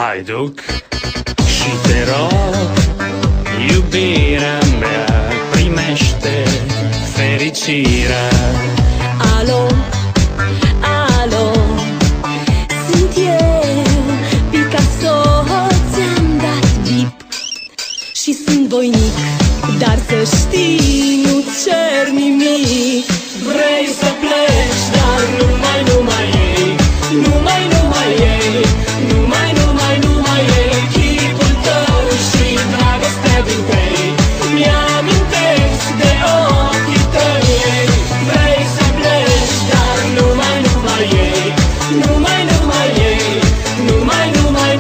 Hai duc și te rog, iubirea mea, primește fericirea. Alo, alo, sunt eu, Picasso, ți-am dat bip și sunt voinic, dar să știi, nu-ți cer nimic. Vrei să pleci, dar numai ei, numai ei, numai ei, chipul tău și dragostea din tăi mi-amintesc de ochii tăi. Vrei să pleci, dar numai ei, numai ei,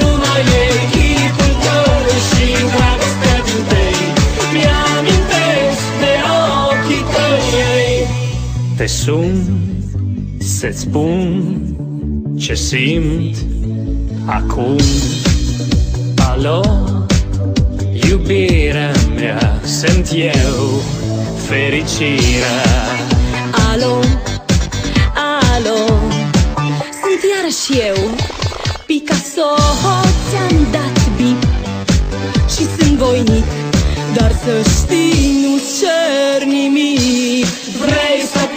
numai ei, chipul tău și dragostea din tăi mi-amintesc de ochii tăi. Te sun să-ți spun ce simt acum. Alo, iubirea mea, sunt eu, fericirea. Alo, alo, sunt iarăși eu, Picasso, ți-am dat bip și sunt voinic, dar să știi, nu-ți cer nimic. Vrei să